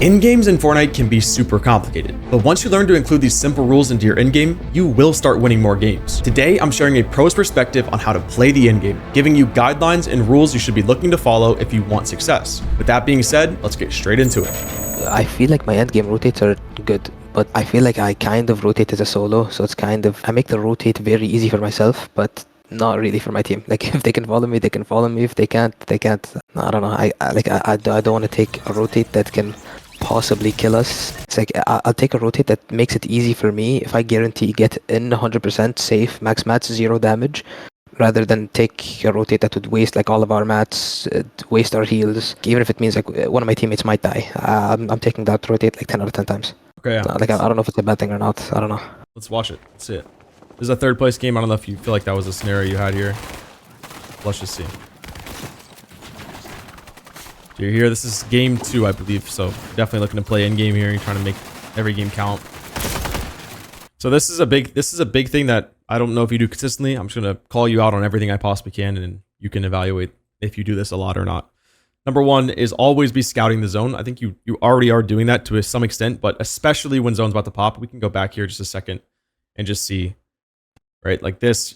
Endgames in Fortnite can be super complicated, but once you learn to include these simple rules into your endgame, you will start winning more games. Today, I'm sharing a pro's perspective on how to play the endgame, giving you guidelines and rules you should be looking to follow if you want success. With that being said, let's get straight into it. I feel like my endgame rotates are good, but I feel like I kind of rotate as a solo, so it's kind of, I make the rotate very easy for myself, but not really for my team. Like, if they can follow me, they can follow me. If they can't, they can't. I don't know. I don't want to take a rotate that can possibly kill us. It's like, I'll take a rotate that makes it easy for me if I guarantee get in 100% safe, max mats, 0 damage, rather than take a rotate that would waste like all of our mats, waste our heals, even if it means like one of my teammates might die. I'm taking that rotate like 10 out of 10 times. Okay, yeah. Like, I don't know if it's a bad thing or not. I don't know. Let's watch it. Let's see it. This is a third place game. I don't know if you feel like that was a scenario you had here. Let's just see. So you're here. This is game 2, I believe. So definitely looking to play in game here. You're trying to make every game count. So this is a big thing that I don't know if you do consistently. I'm just gonna call you out on everything I possibly can, and you can evaluate if you do this a lot or not. Number 1 is always be scouting the zone. I think you already are doing that to some extent, but especially when zone's about to pop. We can go back here just a second and just see, right? Like this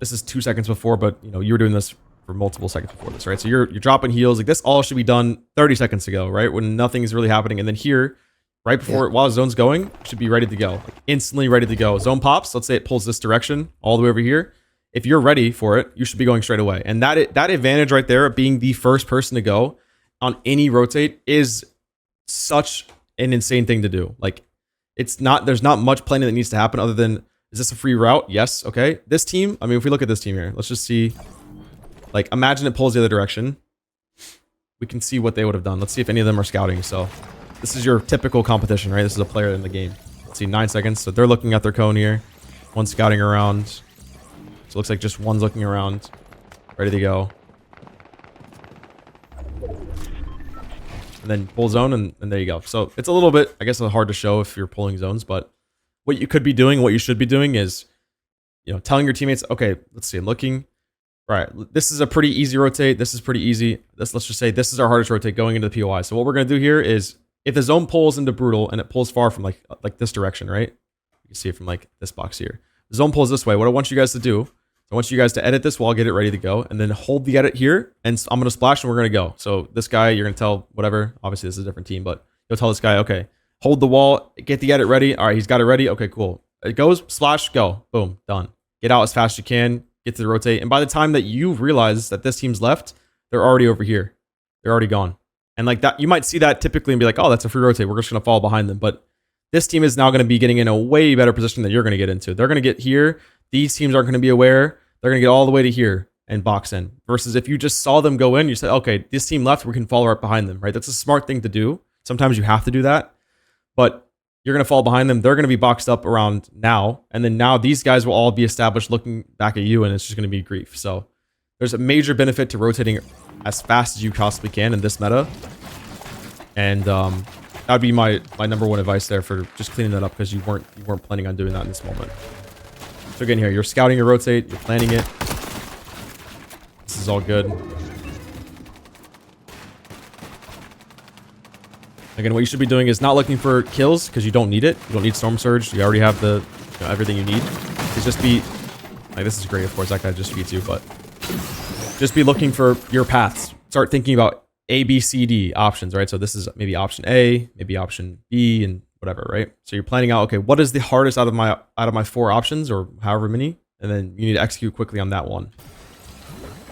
is 2 seconds before, but you know, you were doing this for multiple seconds before this, right? So you're dropping heals. Like this all should be done 30 seconds ago, right? When nothing's really happening. And then here, right before, while the zone's going, should be ready to go. Like instantly ready to go. Zone pops. Let's say it pulls this direction all the way over here. If you're ready for it, you should be going straight away. And that advantage right there of being the first person to go on any rotate is such an insane thing to do. Like there's not much planning that needs to happen other than, is this a free route? Yes. Okay. This team, I mean, if we look at this team here, let's just see, like, imagine it pulls the other direction. We can see what they would have done. Let's see if any of them are scouting. So this is your typical competition, right? This is a player in the game. Let's see, 9 seconds. So they're looking at their cone here. One's scouting around. So it looks like just one's looking around, ready to go. And then pull zone, and there you go. So it's a little bit, I guess, hard to show if you're pulling zones, but what you could be doing, what you should be doing is, you know, telling your teammates, okay, let's see, I'm looking. Right, this is a pretty easy rotate. This is pretty easy. Let's just say this is our hardest rotate going into the POI. So what we're going to do here is, if the zone pulls into brutal and it pulls far from like this direction, right? You can see it from like this box here. The zone pulls this way. What I want you guys to do, I want you guys to edit this wall, get it ready to go, and then hold the edit here. And I'm going to splash and we're going to go. So this guy, you're going to tell whatever. Obviously, this is a different team, but you'll tell this guy, okay, hold the wall, get the edit ready. All right, he's got it ready. Okay, cool. It goes, splash, go. Boom, done. Get out as fast as you can. Get to the rotate, and by the time that you realize that this team's left, they're already over here. They're already gone. And like that, you might see that typically and be like, oh, that's a free rotate. We're just going to fall behind them. But this team is now going to be getting in a way better position than you're going to get into. They're going to get here. These teams aren't going to be aware. They're going to get all the way to here and box in. Versus if you just saw them go in, you said, okay, this team left, we can follow right behind them, right? That's a smart thing to do. Sometimes you have to do that. But you're going to fall behind them. They're going to be boxed up around now. And then now these guys will all be established looking back at you, and it's just going to be grief. So there's a major benefit to rotating as fast as you possibly can in this meta. And that would be my number 1 advice there for just cleaning that up, because you weren't planning on doing that in this moment. So again, here, you're scouting your rotate, you're planning it. This is all good. Again, what you should be doing is not looking for kills, because you don't need it. You don't need Storm Surge. You already have the everything you need. It's just be like, this is great, of course, that guy just feeds you, but just be looking for your paths. Start thinking about A, B, C, D options, right? So this is maybe option A, maybe option B, and whatever, right? So you're planning out, okay, what is the hardest out of my 4 options, or however many, and then you need to execute quickly on that one.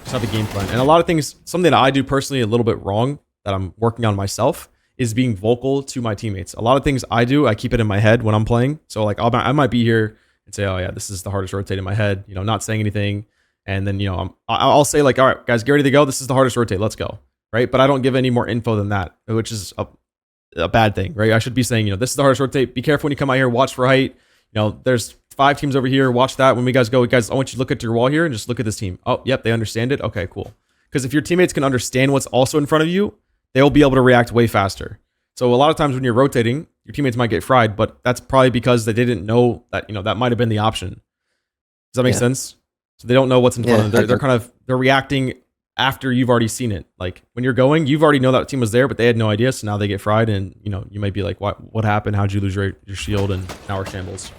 Just have a game plan. And a lot of things, something that I do personally a little bit wrong that I'm working on myself, is being vocal to my teammates. A lot of things I do, I keep it in my head when I'm playing. So like I might be here and say, oh yeah, this is the hardest rotate in my head, you know, not saying anything. And then, you know, I'll say like, all right, guys, get ready to go. This is the hardest rotate. Let's go. Right. But I don't give any more info than that, which is a bad thing, right? I should be saying, you know, this is the hardest rotate. Be careful when you come out here, watch for height. You know, there's 5 teams over here. Watch that. When we guys go, guys, I want you to look at your wall here and just look at this team. Oh, yep. They understand it. Okay, cool. Because if your teammates can understand what's also in front of you, they'll be able to react way faster. So a lot of times when you're rotating, your teammates might get fried, but that's probably because they didn't know that, you know, that might have been the option. Does that make sense? So they don't know what's in front of them. They're reacting after you've already seen it. Like when you're going, you've already know that team was there, but they had no idea. So now they get fried, and you might be like, what happened? How'd you lose your shield? And now we're shambles.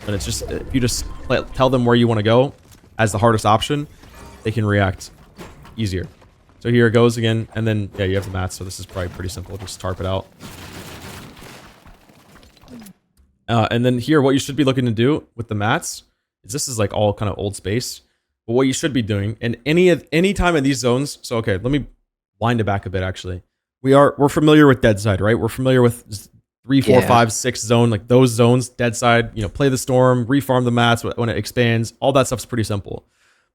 And it's just, if you just tell them where you want to go as the hardest option, they can react easier. So here it goes again, and then yeah, you have the mats. So this is probably pretty simple. Just tarp it out. And then here, what you should be looking to do with the mats is this is like all kind of old space. But what you should be doing, and any time in these zones, so okay, let me wind it back a bit actually. We're familiar with dead side, right? We're familiar with 3, 4, 5, 6 zone, like those zones, dead side, play the storm, refarm the mats when it expands, all that stuff's pretty simple.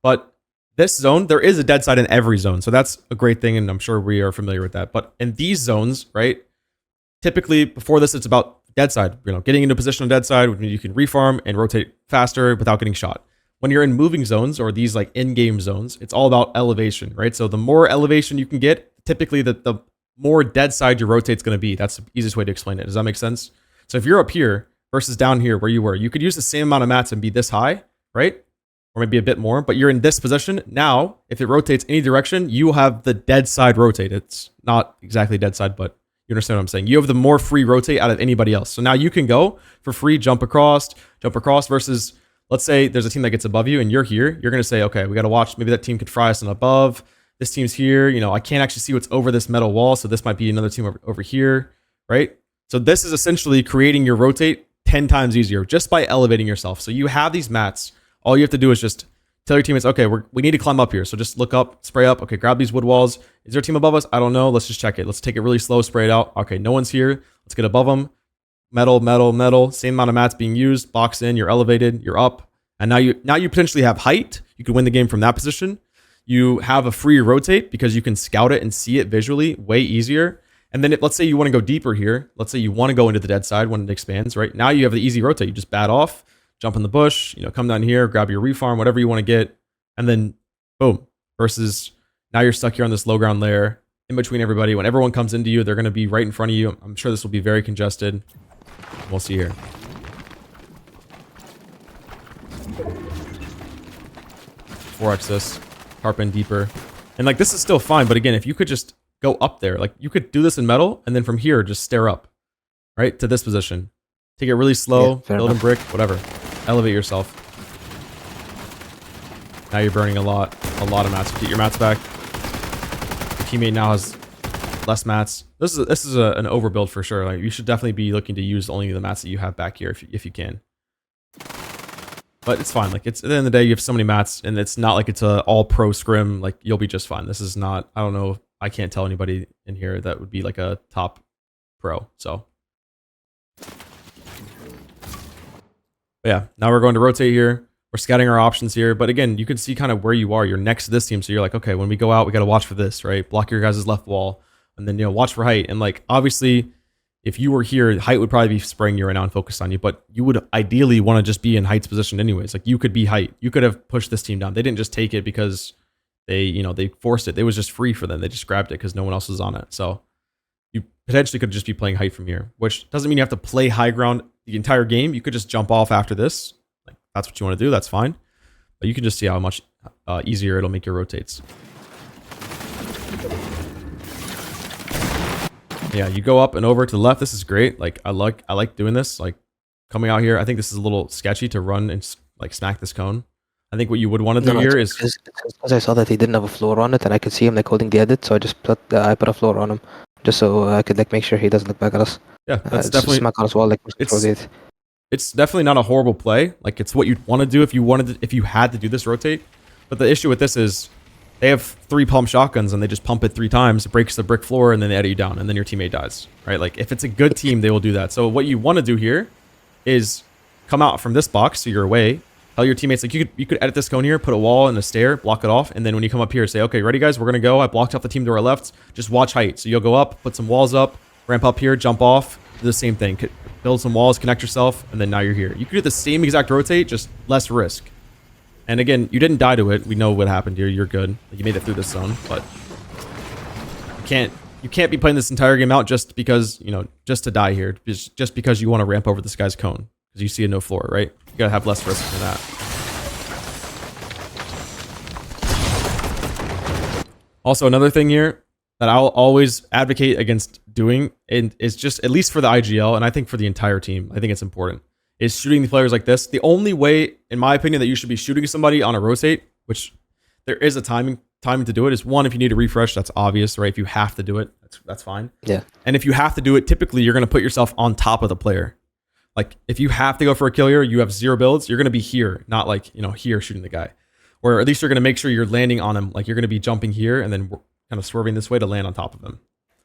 But this zone, there is a dead side in every zone. So that's a great thing, and I'm sure we are familiar with that. But in these zones, right? Typically before this, it's about dead side, getting into position on dead side, you can refarm and rotate faster without getting shot. When you're in moving zones or these like in-game zones, it's all about elevation, right? So the more elevation you can get, typically the more dead side your rotate's going to be. That's the easiest way to explain it. Does that make sense? So if you're up here versus down here where you were, you could use the same amount of mats and be this high, right? Or maybe a bit more, but you're in this position. Now, if it rotates any direction, you have the dead side rotate. It's not exactly dead side, but you understand what I'm saying? You have the more free rotate out of anybody else. So now you can go for free, jump across versus, let's say there's a team that gets above you and you're here. You're going to say, okay, we got to watch. Maybe that team could fry us on above. This team's here. I can't actually see what's over this metal wall. So this might be another team over here, right? So this is essentially creating your rotate 10 times easier just by elevating yourself. So you have these mats. All you have to do is just tell your teammates, okay, we need to climb up here. So just look up, spray up. Okay, grab these wood walls. Is there a team above us? I don't know. Let's just check it. Let's take it really slow, spray it out. Okay, no one's here. Let's get above them. Metal, metal, metal. Same amount of mats being used. Box in. You're elevated. You're up. And now you potentially have height. You can win the game from that position. You have a free rotate because you can scout it and see it visually way easier. And then let's say you want to go deeper here. Let's say you want to go into the dead side when it expands, right? Now you have the easy rotate. You just bat off, jump in the bush, come down here, grab your refarm, whatever you want to get, and then boom. Versus now you're stuck here on this low ground layer in between everybody. When everyone comes into you, they're going to be right in front of you. I'm sure this will be very congested. We'll see here. 4x this, tarp in deeper. And like this is still fine, but again, if you could just go up there, like you could do this in metal and then from here just stare up, right? To this position. Take it really slow, build in brick, whatever. Elevate yourself. Now you're burning a lot of mats. Get your mats back. Your teammate now has less mats. This is an overbuild for sure. Like you should definitely be looking to use only the mats that you have back here if you can. But it's fine. Like it's at the end of the day, you have so many mats, and it's not like it's a all pro scrim. Like you'll be just fine. This is not. I don't know. I can't tell anybody in here that would be like a top pro. So. But yeah, now we're going to rotate here. We're scouting our options here. But again, you can see kind of where you are. You're next to this team. So you're like, okay, when we go out, we got to watch for this, right? Block your guys' left wall. And then, watch for height. And like, obviously, if you were here, height would probably be spraying you right now and focused on you. But you would ideally want to just be in height's position anyways. Like you could be height. You could have pushed this team down. They didn't just take it because they forced it. It was just free for them. They just grabbed it because no one else was on it. So you potentially could just be playing height from here, which doesn't mean you have to play high ground the entire game. You could just jump off after this. Like that's what you want to do. That's fine. But you can just see how much easier it'll make your rotates. Yeah, you go up and over to the left. This is great. Like I like doing this. Like coming out here, I think this is a little sketchy to run and like smack this cone. I think what you would want to do here is because I saw that he didn't have a floor on it, and I could see him like holding the edit, so I just put a floor on him, just so I could like make sure he doesn't look back at us. Yeah, that's definitely smack on his wall like it's definitely not a horrible play. Like it's what you'd want to do if you had to do this rotate. But the issue with this is they have 3 pump shotguns and they just pump it 3 times, it breaks the brick floor, and then they edit you down, and then your teammate dies. Right? Like if it's a good team, they will do that. So what you want to do here is come out from this box, so you're away. Tell your teammates like you could edit this cone here, put a wall and a stair, block it off, and then when you come up here, say, okay, ready guys, we're gonna go. I blocked off the team to our left. Just watch height. So you'll go up, put some walls up, ramp up here, jump off, do the same thing. Build some walls, connect yourself, and then now you're here. You could do the same exact rotate, just less risk. And again, you didn't die to it. We know what happened here. You're good. You made it through this zone, but you can't be playing this entire game out just because, just to die here. Just because you want to ramp over this guy's cone. Because you see a no floor, right? You gotta have less risk than that. Also, another thing here that I'll always advocate against doing, and is just at least for the IGL, and I think for the entire team, I think it's important, is shooting the players like this. The only way, in my opinion, that you should be shooting somebody on a rotate, which there is a timing to do it, is one, if you need to refresh, that's obvious, right? If you have to do it, that's fine. Yeah. And if you have to do it, typically you're going to put yourself on top of the player. Like if you have to go for a kill here, you have 0 builds, you're going to be here, not like, here shooting the guy. Or at least you're going to make sure you're landing on him. Like you're going to be jumping here and then kind of swerving this way to land on top of him.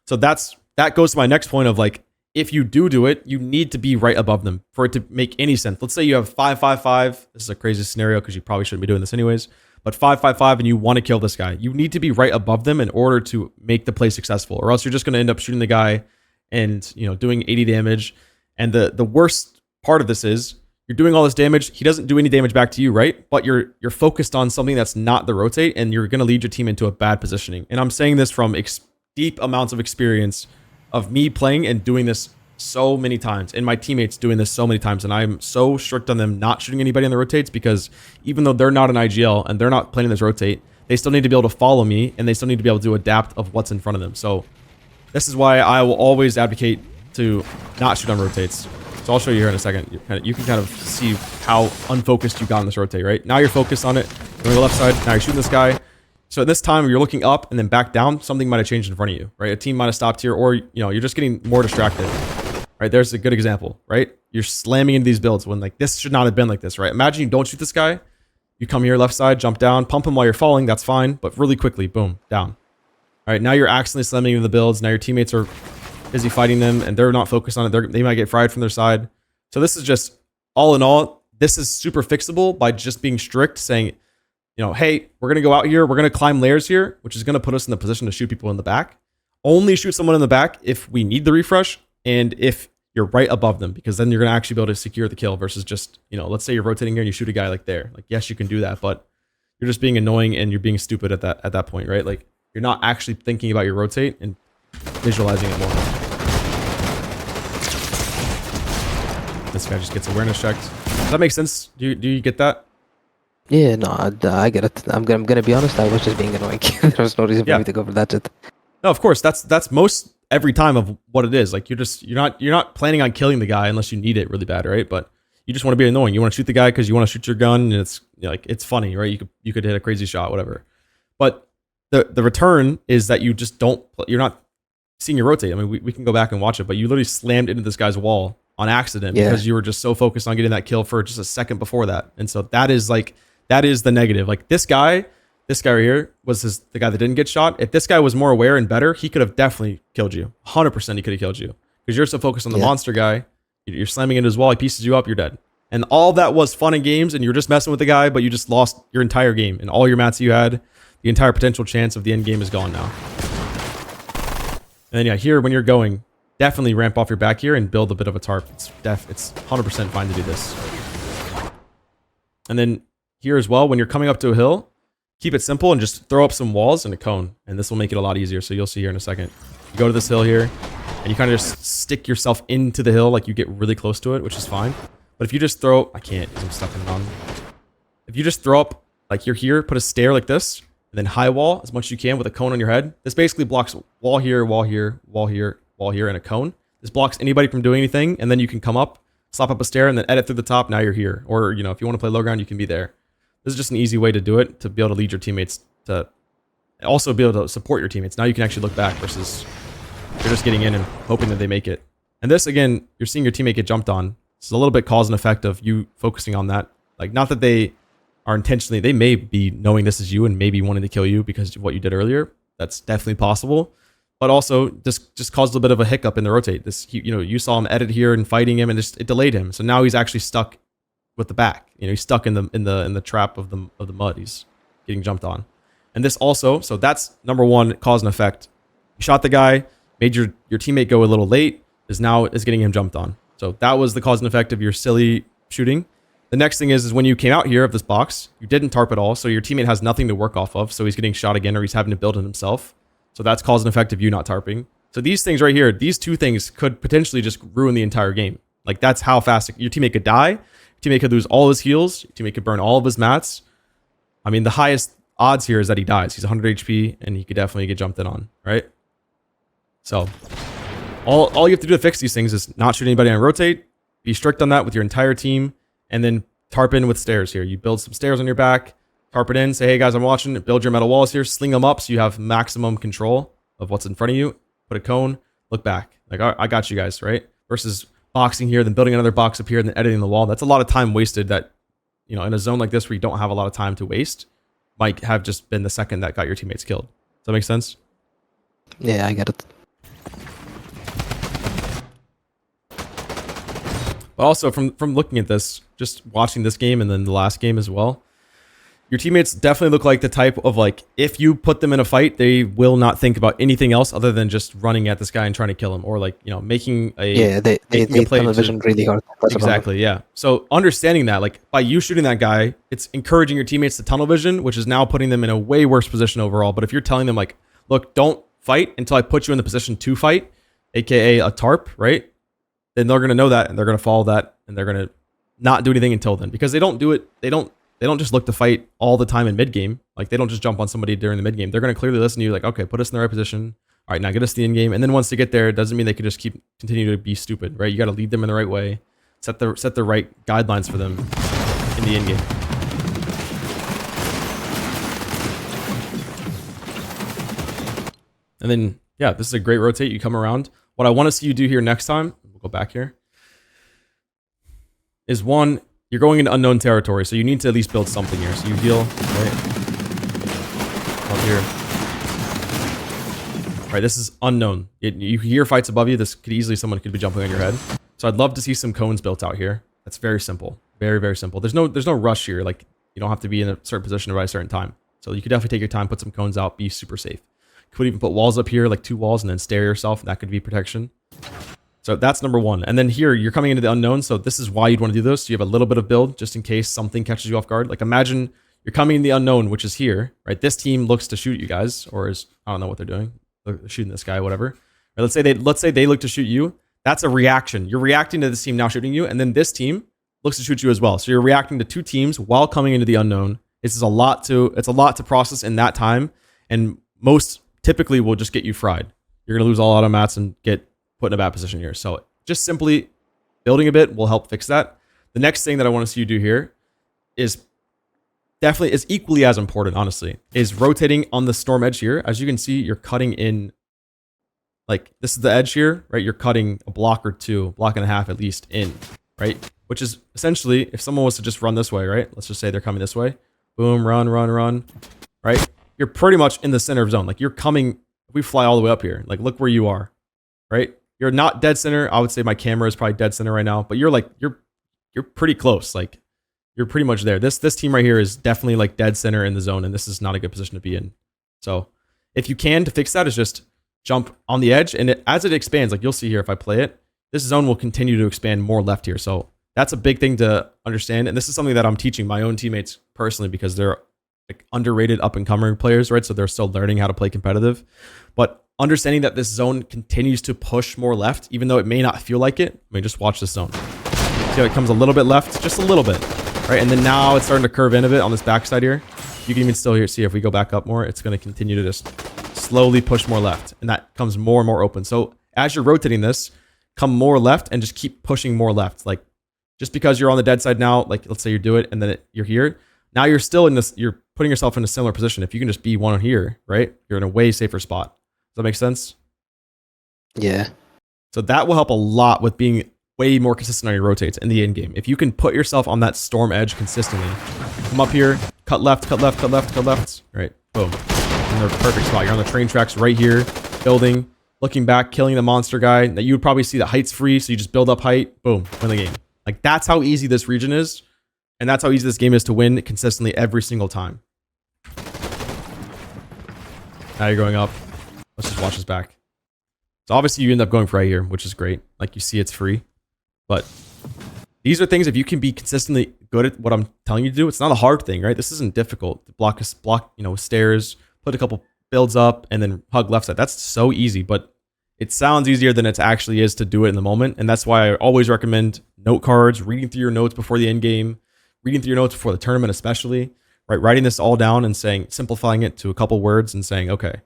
So that goes to my next point of like, if you do it, you need to be right above them for it to make any sense. Let's say you have 5-5-5. This is a crazy scenario because you probably shouldn't be doing this anyways. But 5-5-5 and you want to kill this guy. You need to be right above them in order to make the play successful. Or else you're just going to end up shooting the guy and doing 80 damage. And the worst part of this is you're doing all this damage. He doesn't do any damage back to you, right? But you're focused on something that's not the rotate, and you're going to lead your team into a bad positioning. And I'm saying this from deep amounts of experience of me playing and doing this so many times, and my teammates doing this so many times. And I'm so strict on them not shooting anybody on the rotates, because even though they're not an IGL and they're not playing this rotate, they still need to be able to follow me, and they still need to be able to adapt of what's in front of them. So this is why I will always advocate to not shoot on rotates. So I'll show you here in a second. You can kind of see how unfocused you got on this rotate, right? Now you're focused on it. You're on the left side. Now you're shooting this guy. So at this time, you're looking up and then back down. Something might have changed in front of you, right? A team might have stopped here, or you're just getting more distracted, right? There's a good example, right? You're slamming into these builds when like this should not have been like this, right? Imagine you don't shoot this guy. You come here left side, jump down, pump him while you're falling. That's fine, but really quickly, boom, down. All right, now you're accidentally slamming into the builds. Now your teammates are busy fighting them, and they're not focused on it. They might get fried from their side. So this is just, all in all, this is super fixable by just being strict, saying, hey, we're going to go out here. We're going to climb layers here, which is going to put us in the position to shoot people in the back. Only shoot someone in the back if we need the refresh and if you're right above them, because then you're going to actually be able to secure the kill versus just, let's say you're rotating here and you shoot a guy like there. Like, yes, you can do that, but you're just being annoying and you're being stupid at that point, right? Like, you're not actually thinking about your rotate and visualizing it more. This guy just gets awareness checked. Does that make sense? Do you get that? Yeah, no, I get it. I'm gonna be honest. I was just being annoying. There was no reason for me to go for that shit. No, of course. That's most every time of what it is. Like you're not planning on killing the guy unless you need it really bad, right? But you just want to be annoying. You want to shoot the guy because you want to shoot your gun, and it's like it's funny, right? You could hit a crazy shot, whatever. But the return is that you just you're not seeing your rotate. I mean, we can go back and watch it, but you literally slammed into this guy's wall on accident because you were just so focused on getting that kill for just a second before that. And so that is the negative. Like this guy right here was the guy that didn't get shot. If this guy was more aware and better, he could have definitely killed you. 100% he could have killed you, because you're so focused on the monster guy. You're slamming into his wall. He pieces you up. You're dead. And all that was fun and games, and you were just messing with the guy, but you just lost your entire game and all your mats you had. The entire potential chance of the end game is gone now. And then here when you're going, definitely ramp off your back here and build a bit of a tarp. It's 100% fine to do this. And then here as well, when you're coming up to a hill, keep it simple and just throw up some walls and a cone, and this will make it a lot easier. So you'll see here in a second. You go to this hill here, and you kind of just stick yourself into the hill, like you get really close to it, which is fine. But if you just throw, I can't because I'm stuck in it on. If you just throw up, like you're here, put a stair like this, and then high wall as much as you can with a cone on your head. This basically blocks wall here, wall here, wall here, wall here, and a cone. This blocks anybody from doing anything, and then you can come up, slap up a stair, and then edit through the top. Now you're here. Or, if you want to play low ground, you can be there. This is just an easy way to do it, to be able to lead your teammates, to also be able to support your teammates. Now you can actually look back versus you're just getting in and hoping that they make it. And this, again, you're seeing your teammate get jumped on. It's a little bit cause and effect of you focusing on that. Like, not that they are intentionally, they may be knowing this is you and maybe wanting to kill you because of what you did earlier. That's definitely possible. But also just caused a little bit of a hiccup in the rotate. This, you saw him edit here and fighting him, and it delayed him. So now he's actually stuck with the back. He's stuck in the trap of the mud. He's getting jumped on. And this also, so that's number one, cause and effect. You shot the guy, made your teammate go a little late, is getting him jumped on. So that was the cause and effect of your silly shooting. The next thing is when you came out here of this box, you didn't tarp at all, so your teammate has nothing to work off of, so he's getting shot again, or he's having to build it himself. So that's cause and effect of you not tarping. So these things right here, these two things could potentially just ruin the entire game. Like, that's how fast your teammate could die. Your teammate could lose all his heals. Your teammate could burn all of his mats. I mean, the highest odds here is that he dies. He's 100 HP, and he could definitely get jumped in on, right? So all you have to do to fix these things is not shoot anybody on rotate, be strict on that with your entire team, and then tarp in with stairs here. You build some stairs on your back, tarp it in, say, hey guys, I'm watching, build your metal walls here, sling them up so you have maximum control of what's in front of you, put a cone, look back. Like, I got you guys, right? Versus boxing here, then building another box up here, and then editing the wall. That's a lot of time wasted that, you know, in a zone like this where you don't have a lot of time to waste, might have just been the second that got your teammates killed. Does that make sense? Yeah, I get it. But also from looking at this, just watching this game and then the last game as well, your teammates definitely look like the type of, like, if you put them in a fight, they will not think about anything else other than just running at this guy and trying to kill him, or, like, you know, making a they making a play tunnel vision really hard. exactly, yeah. So understanding that, like, by you shooting that guy, it's encouraging your teammates to tunnel vision, which is now putting them in a way worse position overall. But if you're telling them, like, look, don't fight until I put you in the position to fight, aka a tarp, right? Then they're gonna know that, and they're gonna follow that, and they're gonna not do anything until then, because they don't do it. They don't just look to fight all the time in mid game. Like, they don't just jump on somebody during the mid game. They're gonna clearly listen to you, like, okay, put us in the right position. All right, now get us the end game, and then once they get there, it doesn't mean they can just continue to be stupid, right? You got to lead them in the right way, set the right guidelines for them in the end game. And then, yeah, this is a great rotate. You come around. What I want to see you do here next time, we'll go back here, is one, you're going into unknown territory, so you need to at least build something here. So you heal, right? Up here. All right, this is unknown. You hear fights above you. This could easily, someone could be jumping on your head. So I'd love to see some cones built out here. That's very simple. Very, very simple. There's no rush here. Like, you don't have to be in a certain position by a certain time. So you could definitely take your time, put some cones out, be super safe. Could even put walls up here, like 2 walls, and then stair yourself. That could be protection. So that's number one. And then here, you're coming into the unknown. So this is why you'd want to do this. You have a little bit of build just in case something catches you off guard. Like, imagine you're coming in the unknown, which is here, right? This team looks to shoot you guys, or is, I don't know what they're doing. They're shooting this guy, whatever. Or let's say they look to shoot you. That's a reaction. You're reacting to this team now shooting you, and then this team looks to shoot you as well. So you're reacting to 2 teams while coming into the unknown. It's a lot to process in that time, and most typically will just get you fried. You're gonna lose all auto mats and get put in a bad position here. So just simply building a bit will help fix that. The next thing that I want to see you do here is definitely, is equally as important, honestly, is rotating on the storm edge here. As you can see, you're cutting in, like, this is the edge here, right? You're cutting a block or 2, block and a half at least in, right? Which is essentially, if someone was to just run this way, right? Let's just say they're coming this way. Boom, run, right? You're pretty much in the center of zone. Like, you're coming, if we fly all the way up here, like, look where you are, right? You're not dead center. I would say my camera is probably dead center right now, but you're like, you're pretty close. Like, you're pretty much there. This team right here is definitely like dead center in the zone, and this is not a good position to be in. So if you can, to fix that, is just jump on the edge, and as it expands, like you'll see here if I play it, this zone will continue to expand more left here. So that's a big thing to understand, and this is something that I'm teaching my own teammates personally, because they're like underrated up-and-coming players, right? So they're still learning how to play competitive. But understanding that this zone continues to push more left, even though it may not feel like it. I mean, just watch this zone. See how it comes a little bit left? Just a little bit, right? And then now it's starting to curve in a bit on this backside here. You can even still here see if we go back up more, it's going to continue to just slowly push more left. And that comes more and more open. So as you're rotating this, come more left and just keep pushing more left. Like, just because you're on the dead side now, like let's say you do it and then you're here. Now you're still in this, you're putting yourself in a similar position. If you can just be one here, right? You're in a way safer spot. Does that make sense? Yeah. So that will help a lot with being way more consistent on your rotates in the end game. If you can put yourself on that storm edge consistently, come up here, cut left, right? Boom. In the perfect spot. You're on the train tracks right here, building, looking back, killing the monster guy. That you would probably see the height's free, so you just build up height, boom, win the game. Like, that's how easy this region is. And that's how easy this game is to win consistently every single time. Now you're going up. Let's just watch this back. So obviously you end up going for right here, which is great. Like, you see it's free. But these are things, if you can be consistently good at what I'm telling you to do, it's not a hard thing, right? This isn't difficult. Block, you know, with stairs, put a couple builds up, and then hug left side. That's so easy, but it sounds easier than it actually is to do it in the moment. And that's why I always recommend note cards, reading through your notes before the end game, reading through your notes before the tournament especially, right? Writing this all down and simplifying it to a couple words and saying, okay,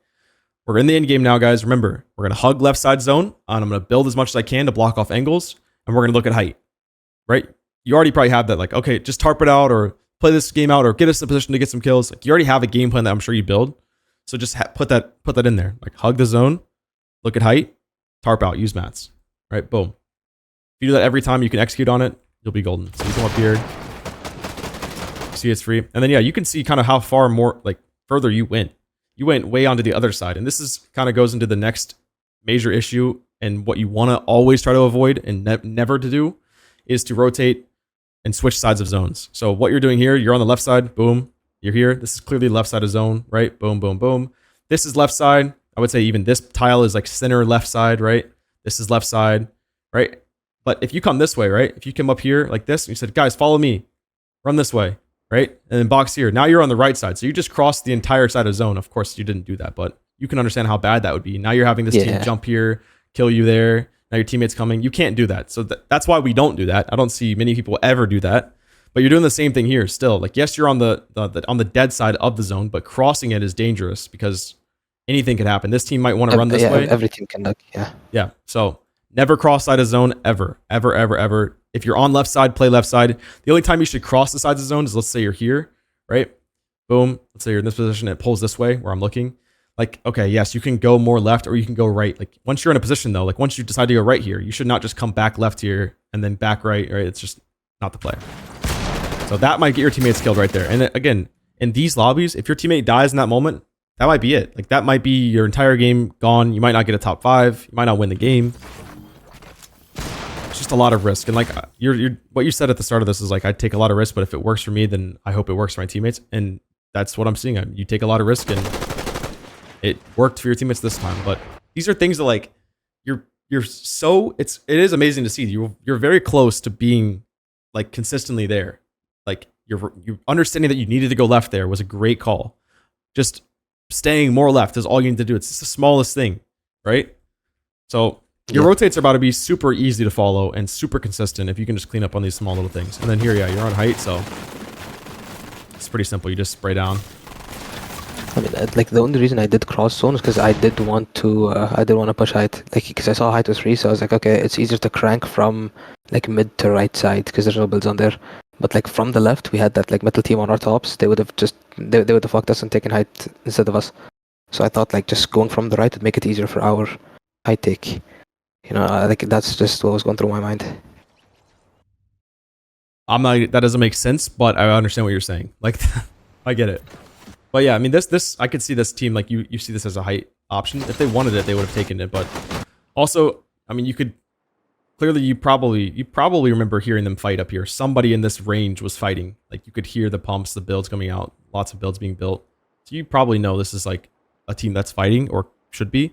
we're in the end game now, guys. Remember, we're going to hug left side zone, and I'm going to build as much as I can to block off angles, and we're going to look at height, right? You already probably have that, like, okay, just tarp it out or play this game out or get us in a position to get some kills. Like, you already have a game plan that I'm sure you build. So just put that in there. Like, hug the zone, look at height, tarp out, use mats, right? Boom. If you do that every time, you can execute on it, you'll be golden. So you come up here, see it's free. And then, yeah, you can see kind of how far more, like, further you went. You went way onto the other side. And this is kind of goes into the next major issue, and what you want to always try to avoid and never to do is to rotate and switch sides of zones. So what you're doing here, you're on the left side, boom, you're here. This is clearly left side of zone, right? Boom, boom, boom. This is left side. I would say even this tile is like center left side, right? This is left side, right? But if you come this way, right? If you come up here like this and you said, guys, follow me, run this way, right? And then box here. Now you're on the right side. So you just crossed the entire side of zone. Of course, you didn't do that, but you can understand how bad that would be. Now you're having this team jump here, kill you there. Now your teammate's coming. You can't do that. So that's why we don't do that. I don't see many people ever do that. But you're doing the same thing here still. Like, yes, you're on the dead side of the zone, but crossing it is dangerous because anything could happen. This team might want to run this way. Every team can look, Yeah. So never cross side of zone ever. Ever, ever, ever. If you're on left side, play left side. The only time you should cross the sides of zone is, let's say you're here, right? Boom. Let's say you're in this position. It pulls this way where I'm looking. Like, okay, yes, you can go more left or you can go right. Like, once you're in a position though, like once you decide to go right here, you should not just come back left here and then back right, right? It's just not the play. So that might get your teammates killed right there. And again, in these lobbies, if your teammate dies in that moment, that might be it. Like, that might be your entire game gone. You might not get a top 5. You might not win the game. It's just a lot of risk. And like, what you said at the start of this is like, I take a lot of risk, but if it works for me, then I hope it works for my teammates. And that's what I'm seeing. You take a lot of risk, and it worked for your teammates this time. But these are things that, like, it is amazing to see. You're very close to being like consistently there. Like, you're understanding that you needed to go left there was a great call. Just staying more left is all you need to do. It's just the smallest thing, right? So your rotates are about to be super easy to follow and super consistent if you can just clean up on these small little things. And then here, yeah, you're on height, so it's pretty simple. You just spray down. I mean, like, the only reason I did cross zone is because I did want to push height, like, because I saw height was free, so I was like, okay, it's easier to crank from like mid to right side because there's no builds on there. But like from the left, we had that like metal team on our tops. They would have they would have fucked us and taken height instead of us. So I thought like just going from the right would make it easier for our height take. You know, like that's just what was going through my mind. That doesn't make sense, but I understand what you're saying. Like, I get it. But yeah, I mean, this I could see this team, like, you see this as a height option. If they wanted it, they would have taken it. But also, I mean, you could clearly, you probably remember hearing them fight up here. Somebody in this range was fighting. Like, you could hear the pumps, the builds coming out, lots of builds being built. So you probably know this is like a team that's fighting, or should be.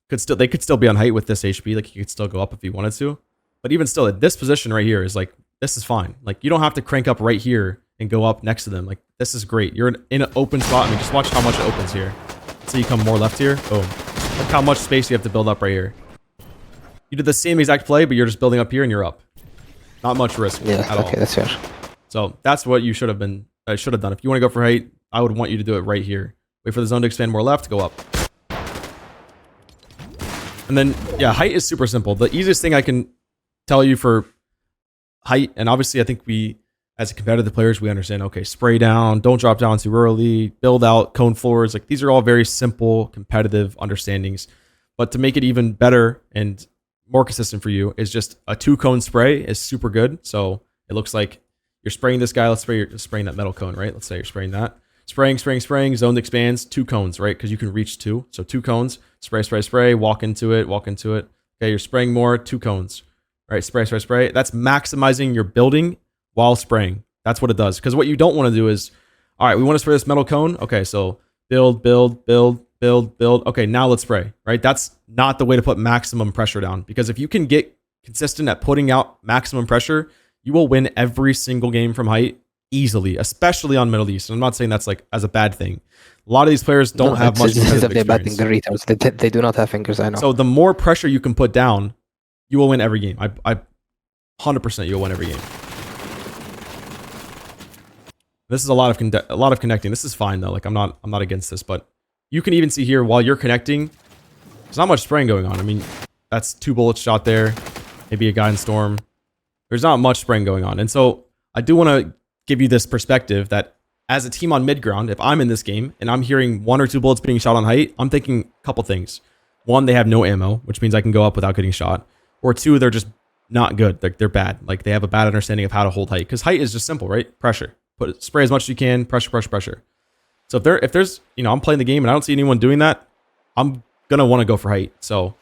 They could still be on height with this HP. Like, you could still go up if you wanted to. But even still, this position right here is like, this is fine. Like, you don't have to crank up right here and go up next to them. Like, this is great. You're in an open spot. I mean, just watch how much it opens here. So you come more left here. Boom. Look how much space you have to build up right here. You did the same exact play, but you're just building up here and you're up. Not much risk at all. Okay, that's fair. So that's what you should have done. If you want to go for height, I would want you to do it right here. Wait for the zone to expand more left, go up. And then, yeah, height is super simple. The easiest thing I can tell you for height, and obviously I think we, as competitive players, we understand, okay, spray down, don't drop down too early, build out cone floors. Like, these are all very simple competitive understandings. But to make it even better and more consistent for you is just a 2-cone spray is super good. So it looks like you're spraying this guy. Let's say you're spraying that metal cone, right? Let's say you're spraying that. Spraying, zone expands, 2 cones, right? Because you can reach 2. So 2 cones, spray, walk into it. Okay, you're spraying more, 2 cones. Right, spray. That's maximizing your building while spraying. That's what it does. Because what you don't want to do is, all right, we want to spray this metal cone. Okay, so build. Okay, now let's spray, right? That's not the way to put maximum pressure down. Because if you can get consistent at putting out maximum pressure, you will win every single game from height easily, especially on Middle East. And I'm not saying that's like as a bad thing. A lot of these players don't have much competitive experience. The retards. They do not have fingers, I know. So the more pressure you can put down, you will win every game. I 100% you'll win every game. This is a lot of connecting. This is fine though. Like I'm not against this, but you can even see here while you're connecting, there's not much spraying going on. I mean, that's 2 bullets shot there, maybe a guy in storm. There's not much spraying going on. And so I do want to give you this perspective that as a team on mid ground, if I'm in this game and I'm hearing 1 or 2 bullets being shot on height, I'm thinking a couple things. 1, they have no ammo, which means I can go up without getting shot. Or 2, they're just not good. They're bad. Like they have a bad understanding of how to hold height. Because height is just simple, right? Pressure. Spray as much as you can. Pressure, pressure, pressure. So if there's, you know, I'm playing the game and I don't see anyone doing that, I'm gonna want to go for height. So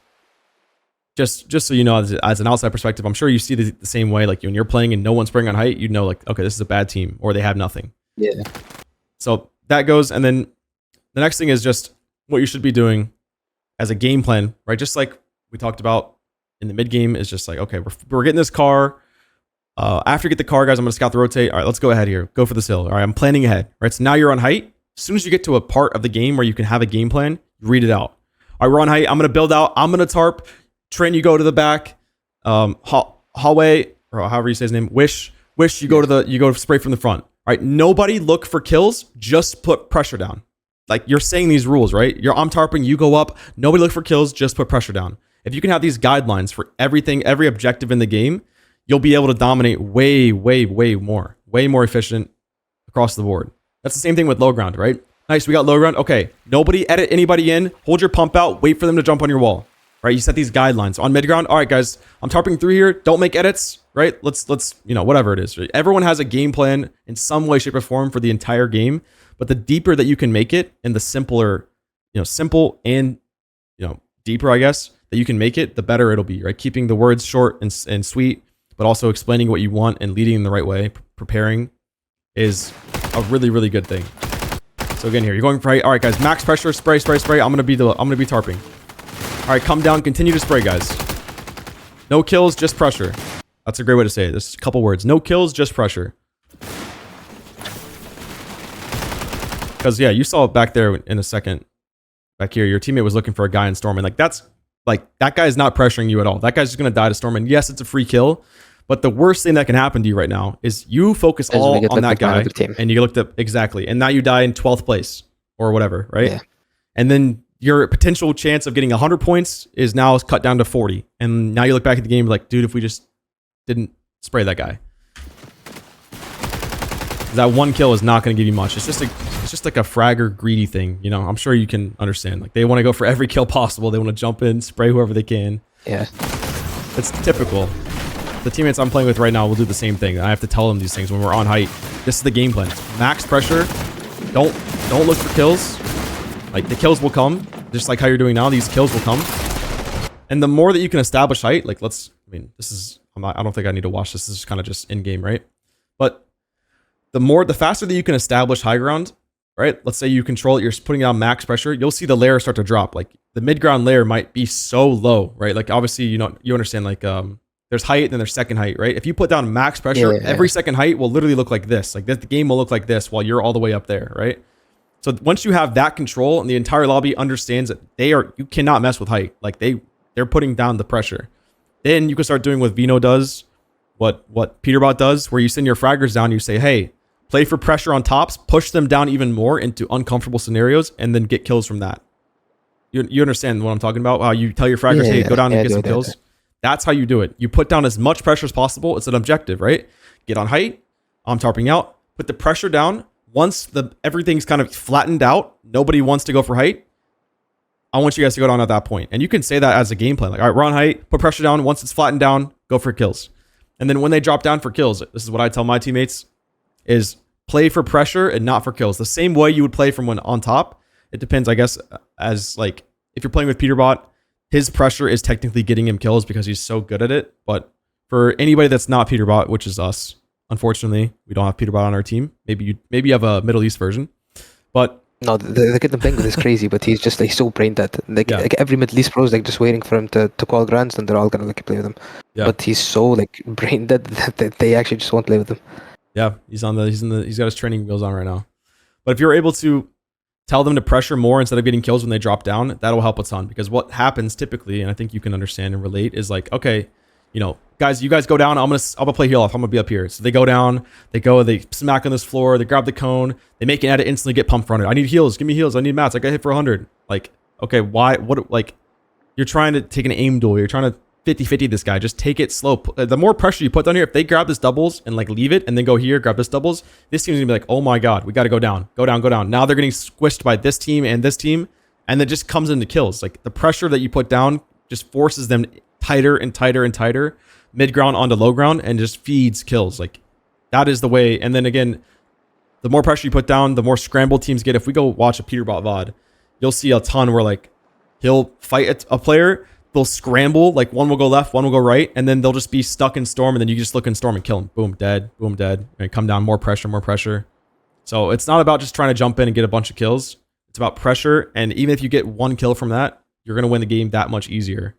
just so you know, as an outside perspective, I'm sure you see the same way. Like when you're playing and no one's spraying on height, you know, like, okay, this is a bad team, or they have nothing. Yeah. So that goes, and then the next thing is just what you should be doing as a game plan, right? Just like we talked about in the mid game, is just like, okay, we're getting this car. After you get the car, guys, I'm going to scout the rotate. All right, let's go ahead here. Go for this hill. All right, I'm planning ahead. Right, so now you're on height. As soon as you get to a part of the game where you can have a game plan, read it out. All right, we're on height. I'm going to build out. I'm going to tarp. Trent, you go to the back. Hallway, or however you say his name. Wish, you go to spray from the front. All right, nobody look for kills. Just put pressure down. Like you're saying these rules, right? I'm tarping. You go up. Nobody look for kills. Just put pressure down. If you can have these guidelines for everything, every objective in the game, you'll be able to dominate way more efficient across the board. That's the same thing with low ground, right? Nice, we got low ground. Okay, nobody edit anybody in. Hold your pump out. Wait for them to jump on your wall, right? You set these guidelines. On mid ground, all right, guys, I'm tarping through here. Don't make edits, right? Let's you know, whatever it is. Right? Everyone has a game plan in some way, shape, or form for the entire game. But the deeper that you can make it, and the simpler, you know, simple and, you know, deeper, I guess, that you can make it, the better it'll be, right? Keeping the words short and sweet, but also explaining what you want and leading in the right way, preparing, is a really good thing. So again, here you're going for height. All right, guys, max pressure, spray. I'm gonna be tarping. All right, come down, continue to spray, guys. No kills, just pressure. That's a great way to say it. There's a couple words. No kills, just pressure. Because yeah, you saw it back there in a second. Back here, your teammate was looking for a guy in storm, and that guy is not pressuring you at all. That guy's just gonna die to storm, and yes, it's a free kill. But the worst thing that can happen to you right now is you focus all on that guy, and you get looked up exactly, and now you die in 12th place or whatever, right? Yeah. And then your potential chance of getting 100 points is now cut down to 40, and now you look back at the game like, dude, if we just didn't spray that guy, that one kill is not going to give you much. It's just like a fragger greedy thing, you know. I'm sure you can understand. Like they want to go for every kill possible. They want to jump in, spray whoever they can. Yeah, it's typical. The teammates I'm playing with right now will do the same thing. I have to tell them these things when we're on height. This is the game plan. Max pressure. Don't look for kills. Like the kills will come, just like how you're doing now. These kills will come, and the more that you can establish height, like I don't think I need to watch this. This is kind of just in game, right? But the faster that you can establish high ground, right? Let's say you control it, you're putting down max pressure, you'll see the layer start to drop. Like the mid ground layer might be so low, right? Like obviously, you understand, like there's height and then there's second height, right? If you put down max pressure, every second height will literally look like this. Like the game will look like this while you're all the way up there, right? So once you have that control and the entire lobby understands that you cannot mess with height. Like they're putting down the pressure. Then you can start doing what Vino does, what Peterbot does, where you send your fraggers down, you say, hey, play for pressure on tops, push them down even more into uncomfortable scenarios, and then get kills from that. You understand what I'm talking about? How you tell your fraggers, hey, go down and get some kills. That's how you do it. You put down as much pressure as possible. It's an objective, right? Get on height. I'm tarping out. Put the pressure down. Once everything's kind of flattened out, nobody wants to go for height. I want you guys to go down at that point. And you can say that as a game plan. Like, all right, we're on height. Put pressure down. Once it's flattened down, go for kills. And then when they drop down for kills, this is what I tell my teammates, is play for pressure and not for kills. The same way you would play from when on top. It depends, I guess, as like, if you're playing with Peterbot, his pressure is technically getting him kills because he's so good at it. But for anybody that's not Peterbot, which is us, unfortunately, we don't have Peterbot on our team. Maybe you have a Middle East version. But no, the kid I'm playing with is crazy, but he's just like so brain dead. Like every Middle East pro is like just waiting for him to call grands, and they're all gonna like play with him. Yeah. But he's so like brain dead that they actually just won't play with him. Yeah, he's got his training wheels on right now. But if you're able to tell them to pressure more instead of getting kills when they drop down, that'll help a ton. Because what happens typically, and I think you can understand and relate, is like, okay, guys, you guys go down. I'm gonna play heal off. I'm gonna be up here. So they go down. They smack on this floor. They grab the cone. They make an edit instantly. Get pumped from it. I need heals. Give me heals. I need mats. I got hit for 100. Like, okay, why? What? Like, you're trying to take an aim duel. You're trying to 50-50 this guy. Just take it slow. The more pressure you put down here, if they grab this doubles and like leave it and then go here, grab this doubles, this team's gonna be like, oh my god, we got to go down, go down, go down. Now they're getting squished by this team, and it just comes into kills. Like the pressure that you put down just forces them tighter and tighter and tighter, mid ground onto low ground, and just feeds kills. Like that is the way. And then again, the more pressure you put down, the more scramble teams get. If we go watch a Peterbot VOD, you'll see a ton where like he'll fight a player, they'll scramble, like one will go left, one will go right, and then they'll just be stuck in storm, and then you just look in storm and kill him. Boom, dead, and come down, more pressure, more pressure. So it's not about just trying to jump in and get a bunch of kills. It's about pressure, and even if you get one kill from that, you're gonna win the game that much easier.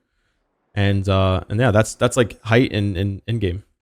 And yeah, that's like height in Endgame.